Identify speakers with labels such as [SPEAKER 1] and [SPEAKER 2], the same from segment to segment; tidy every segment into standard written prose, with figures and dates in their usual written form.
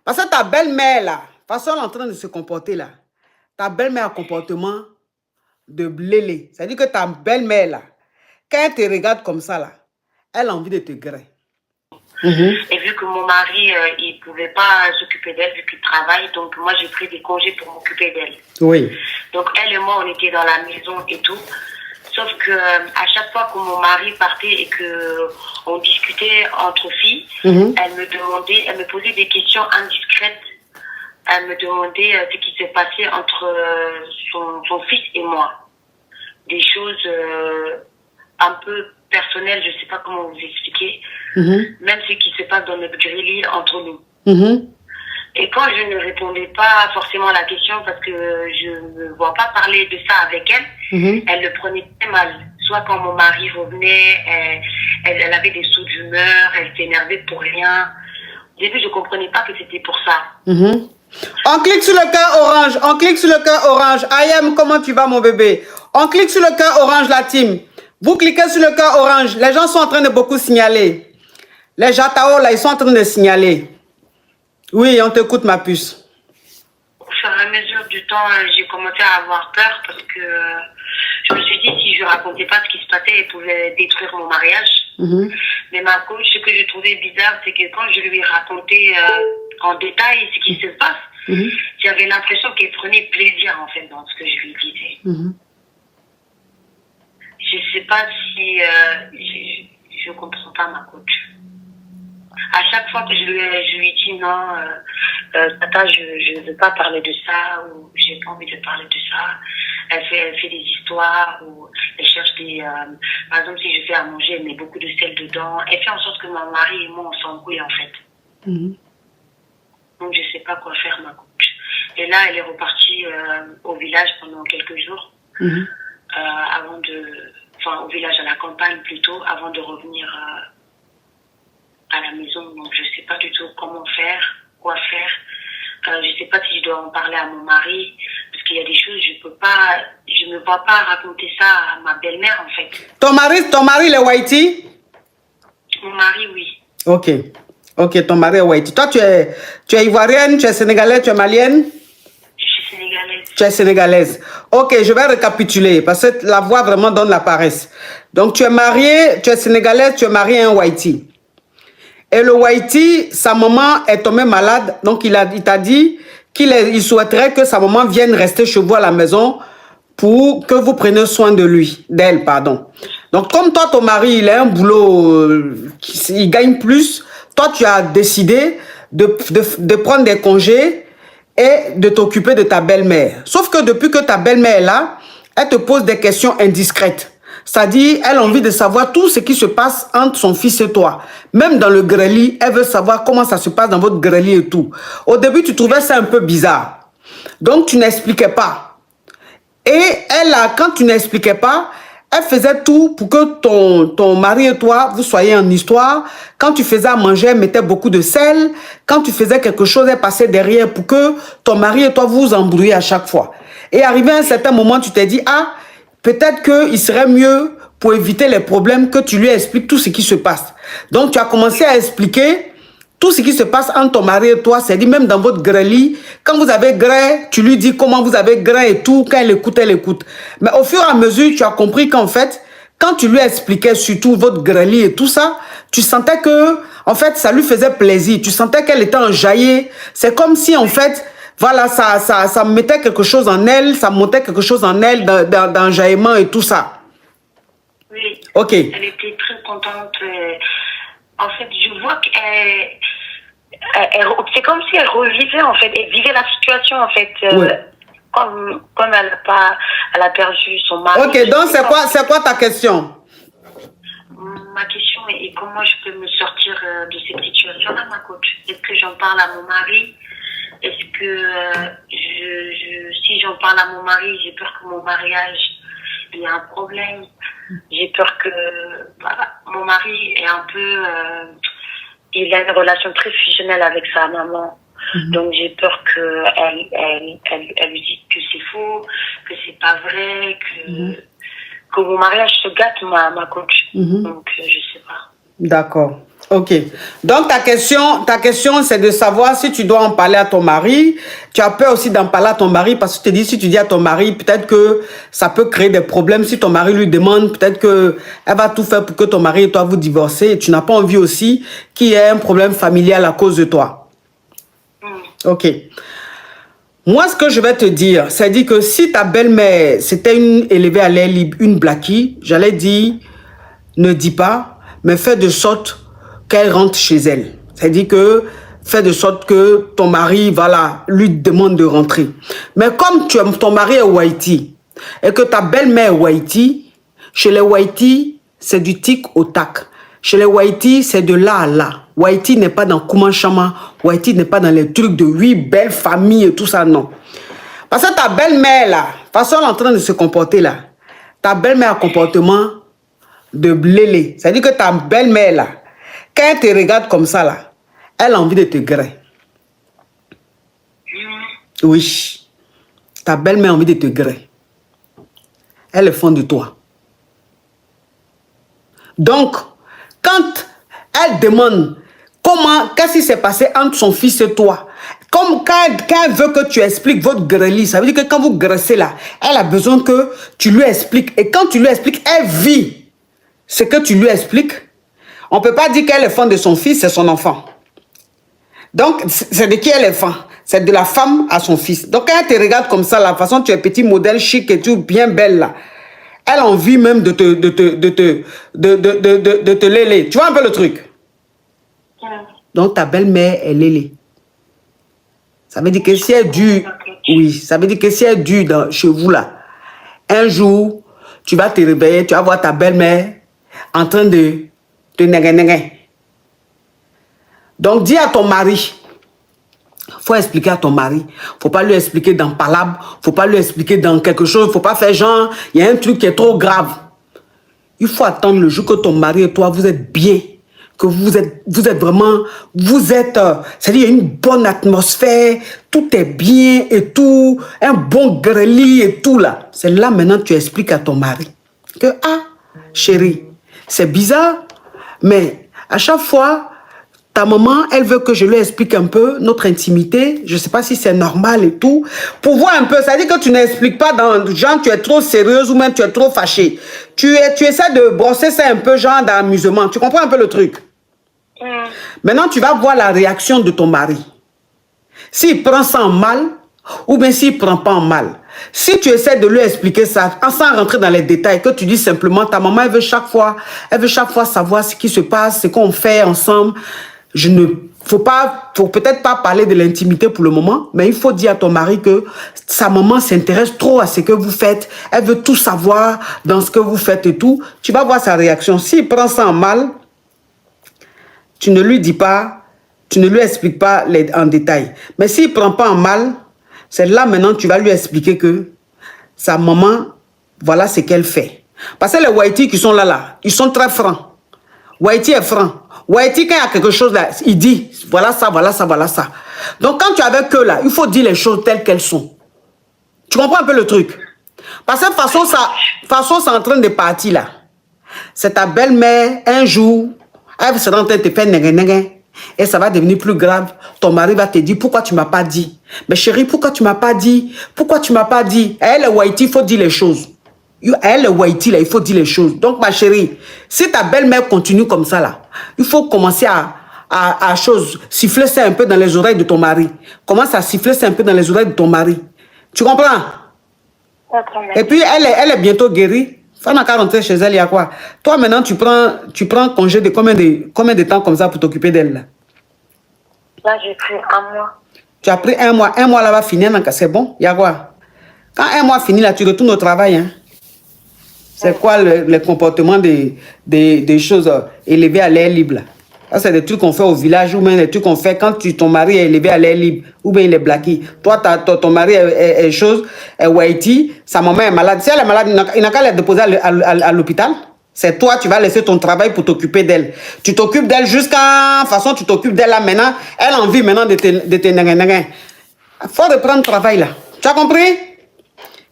[SPEAKER 1] Parce que ta belle-mère, là, façon elle est en train de se comporter, là, ta belle-mère a un comportement de blélé. C'est-à-dire que ta belle-mère, là, quand elle te regarde comme ça, là, elle a envie de te griller.
[SPEAKER 2] Et vu que mon mari, il ne pouvait pas s'occuper d'elle vu qu'il travaille, donc moi j'ai pris des congés pour m'occuper d'elle.
[SPEAKER 1] Oui.
[SPEAKER 2] Donc elle et moi, on était dans la maison et tout. Sauf que à chaque fois que mon mari partait et que on discutait entre filles, elle me posait des questions indiscrètes. Elle me demandait ce qui s'est passé entre son fils et moi. Des choses un peu personnelles, je ne sais pas comment vous expliquer. Même ce qui se passe dans notre grille entre nous. Et quand je ne répondais pas forcément à la question parce que je ne vois pas parler de ça avec elle, elle le prenait très mal. Soit quand mon mari revenait, elle avait des sauts d'humeur, elle s'énervait pour rien. Au début, je ne comprenais pas que c'était pour ça.
[SPEAKER 1] On clique sur le cœur orange, on clique sur le cœur orange. Ayam, comment tu vas mon bébé? On clique sur le cœur orange, la team. Vous cliquez sur le cœur orange. Les gens sont en train de beaucoup signaler. Les Jatao, là, ils sont en train de signaler. Oui, on t'écoute, ma puce.
[SPEAKER 2] Au fur et à mesure du temps, j'ai commencé à avoir peur parce que je me suis dit si je racontais pas ce qui se passait, elle pouvait détruire mon mariage. Mais ma coach, ce que je trouvais bizarre, c'est que quand je lui racontais en détail ce qui se passe, j'avais l'impression qu'elle prenait plaisir en fait dans ce que je lui disais. Je sais pas si je comprends pas ma coach. À chaque fois que je lui dis non, tata, je ne veux pas parler de ça, ou j'ai pas envie de parler de ça, elle fait des histoires, ou elle cherche des... par exemple, si je fais à manger, elle met beaucoup de sel dedans. Elle fait en sorte que mon mari et moi, on s'embrouille en fait. Donc, je ne sais pas quoi faire, ma coach. Et là, elle est repartie au village pendant quelques jours, avant de... Enfin, au village, à la campagne plutôt, avant de revenir... à la maison, donc je ne sais pas du tout comment faire, quoi faire. Je ne sais pas si je dois en parler à mon mari, parce qu'il y a des choses, je ne me vois pas raconter ça à ma belle-mère en fait.
[SPEAKER 1] Ton mari, le Whitey?
[SPEAKER 2] Mon mari, oui.
[SPEAKER 1] Ok. Ok, ton mari est Whitey. Toi, tu es ivoirienne, tu es sénégalaise, tu es malienne?
[SPEAKER 2] Je suis sénégalaise.
[SPEAKER 1] Tu es sénégalaise. Ok, je vais récapituler, parce que la voix vraiment donne la paresse. Donc, tu es mariée, tu es sénégalaise, tu es mariée à un Whitey. Et le Whitey, sa maman est tombée malade, donc il t'a dit qu'il souhaiterait que sa maman vienne rester chez vous à la maison pour que vous preniez soin de d'elle, pardon. Donc comme toi, ton mari, il a un boulot, il gagne plus, toi tu as décidé de prendre des congés et de t'occuper de ta belle-mère. Sauf que depuis que ta belle-mère est là, elle te pose des questions indiscrètes. C'est-à-dire, elle a envie de savoir tout ce qui se passe entre son fils et toi. Même dans le grelier, elle veut savoir comment ça se passe dans votre grelier et tout. Au début, tu trouvais ça un peu bizarre. Donc, tu n'expliquais pas. Et elle, quand tu n'expliquais pas, elle faisait tout pour que ton mari et toi, vous soyez en histoire. Quand tu faisais à manger, elle mettait beaucoup de sel. Quand tu faisais quelque chose, elle passait derrière pour que ton mari et toi vous embrouillez à chaque fois. Et arrivé à un certain moment, tu t'es dit, ah, peut-être qu'il serait mieux pour éviter les problèmes que tu lui expliques tout ce qui se passe. Donc, tu as commencé à expliquer tout ce qui se passe entre ton mari et toi. C'est dit, même dans votre grêle, quand vous avez grêle, tu lui dis comment vous avez grêle et tout. Quand elle écoute, elle écoute. Mais au fur et à mesure, tu as compris qu'en fait, quand tu lui expliquais surtout votre grêle et tout ça, tu sentais que, en fait, ça lui faisait plaisir. Tu sentais qu'elle était enjaillée. C'est comme si, en fait... Voilà, ça mettait quelque chose en elle, ça montait quelque chose en elle d'enjaillement et tout ça.
[SPEAKER 2] Oui.
[SPEAKER 1] Ok.
[SPEAKER 2] Elle était très contente. En fait, je vois qu'elle... c'est comme si elle revivait, en fait. Elle vivait la situation, en fait.
[SPEAKER 1] Oui.
[SPEAKER 2] Comme elle a perdu son mari.
[SPEAKER 1] Ok, donc c'est quoi ta question?
[SPEAKER 2] Ma question est comment je peux me sortir de cette situation-là, ma coach? Est-ce que j'en parle à mon mari? Est-ce que si j'en parle à mon mari, j'ai peur que mon mariage, il y a un problème. J'ai peur que mon mari est un peu... il a une relation très fusionnelle avec sa maman. Donc j'ai peur qu'elle lui dise que c'est faux, que c'est pas vrai, que mon mariage se gâte, ma coach. Donc je sais pas.
[SPEAKER 1] D'accord. Ok. Donc, ta question, c'est de savoir si tu dois en parler à ton mari. Tu as peur aussi d'en parler à ton mari parce que tu te dis, si tu dis à ton mari, peut-être que ça peut créer des problèmes. Si ton mari lui demande, peut-être qu'elle va tout faire pour que ton mari et toi vous divorcez. Et tu n'as pas envie aussi qu'il y ait un problème familial à cause de toi. Ok. Moi, ce que je vais te dire, c'est dire que si ta belle-mère, c'était une élevée à l'air libre, une blackie, j'allais dire, ne dis pas, mais fais de sorte qu'elle rentre chez elle. C'est-à-dire que fais de sorte que ton mari, voilà, lui demande de rentrer. Mais comme ton mari est Whitey et que ta belle-mère est Whitey, chez les Whitey, c'est du tic au tac. Chez les Whitey, c'est de là à là. Whitey n'est pas dans Kumanchama. Whitey n'est pas dans les trucs de 8 belles familles et tout ça, non. Parce que ta belle-mère, là, façon elle est en train de se comporter, là, ta belle-mère a un comportement de blélé. C'est-à-dire que ta belle-mère, là, quand elle te regarde comme ça, là, elle a envie de te griller. Oui. Ta belle-mère a envie de te griller. Elle est fan de toi. Donc, quand elle demande qu'est-ce qui s'est passé entre son fils et toi, comme quand elle veut que tu expliques votre grêlis, ça veut dire que quand vous graissez là, elle a besoin que tu lui expliques. Et quand tu lui expliques, elle vit ce que tu lui expliques. On ne peut pas dire qu'elle est fan de son fils, c'est son enfant. Donc, c'est de qui elle est fan? C'est de la femme à son fils. Donc, quand elle te regarde comme ça, la façon tu es petit modèle chic et tout, bien belle là, elle a envie même de te léler. Tu vois un peu le truc? Donc, ta belle-mère est lélée. Ça veut dire que si elle dure, oui, ça veut dire que si elle dure chez vous là, un jour, tu vas te réveiller, tu vas voir ta belle-mère en train de te néguer. Donc, dis à ton mari, faut expliquer à ton mari. Faut pas lui expliquer dans palabre, faut pas lui expliquer dans quelque chose, faut pas faire genre, il y a un truc qui est trop grave. Il faut attendre le jour que ton mari et toi, vous êtes bien, que vous êtes vraiment, c'est-à-dire il y a une bonne atmosphère, tout est bien et tout, un bon grêlis et tout là. C'est là maintenant que tu expliques à ton mari que, ah, chérie, c'est bizarre, mais à chaque fois, ta maman, elle veut que je lui explique un peu notre intimité. Je ne sais pas si c'est normal et tout. Pour voir un peu, ça veut dire que tu n'expliques pas dans genre tu es trop sérieuse ou même tu es trop fâchée. Tu essaies de brosser ça un peu genre d'amusement. Tu comprends un peu le truc? Maintenant, tu vas voir la réaction de ton mari. S'il prend ça en mal ou bien s'il ne prend pas en mal. Si tu essaies de lui expliquer ça sans rentrer dans les détails, que tu dis simplement ta maman, elle veut chaque fois savoir ce qui se passe, ce qu'on fait ensemble. Faut peut-être pas parler de l'intimité pour le moment, mais il faut dire à ton mari que sa maman s'intéresse trop à ce que vous faites. Elle veut tout savoir dans ce que vous faites et tout. Tu vas voir sa réaction. S'il prend ça en mal, tu ne lui dis pas, tu ne lui expliques pas en détail. Mais s'il prend pas en mal, c'est là maintenant que tu vas lui expliquer que sa maman, voilà ce qu'elle fait. Parce que les Whitey qui sont là, ils sont très francs. Whitey est franc. Whitey, quand il y a quelque chose là, il dit, voilà ça, voilà ça, voilà ça. Donc, quand tu es avec eux là, il faut dire les choses telles qu'elles sont. Tu comprends un peu le truc? Parce que façon, c'est en train de partir là. C'est ta belle-mère, un jour, elle sera en train de te faire négué. Et ça va devenir plus grave. Ton mari va te dire, pourquoi tu ne m'as pas dit? Mais chérie, pourquoi tu ne m'as pas dit? Pourquoi tu ne m'as pas dit? Elle est Whitey, il faut dire les choses. Elle est Whitey, là, il faut dire les choses. Donc, ma chérie, si ta belle-mère continue comme ça, là, il faut commencer à siffler ça un peu dans les oreilles de ton mari. Commence à siffler ça un peu dans les oreilles de ton mari. Tu comprends? Et puis, elle est bientôt guérie. Ça n'a qu'à rentrer chez elle, il y a quoi? Toi, maintenant, tu prends congé de combien de temps comme ça pour t'occuper d'elle, là?
[SPEAKER 2] Là, j'ai pris 1 mois. Tu
[SPEAKER 1] as pris 1 mois. 1 mois, là, va finir, c'est bon? Il y a quoi? Quand 1 mois finit, là, tu retournes au travail, hein? C'est quoi le comportement des choses élevées à l'air libre, là? Ça, c'est des trucs qu'on fait au village ou même des trucs qu'on fait quand ton mari est élevé à l'air libre ou bien il est blacké. Toi, ton mari est Whitey, sa maman est malade. Si elle est malade, il n'a qu'à la déposer à l'hôpital. C'est toi, tu vas laisser ton travail pour t'occuper d'elle. Tu t'occupes d'elle jusqu'à... De toute façon, tu t'occupes d'elle là maintenant. Elle a envie maintenant de te néguer. Il faut reprendre le travail là. Tu as compris?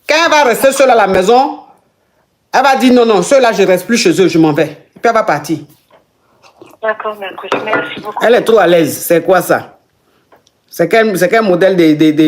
[SPEAKER 1] Quand elle va rester seule à la maison, elle va dire non, ceux-là, je ne reste plus chez eux, je m'en vais. Et puis elle va partir.
[SPEAKER 2] D'accord, merci beaucoup.
[SPEAKER 1] Elle est trop à l'aise. C'est quoi ça? C'est quel modèle de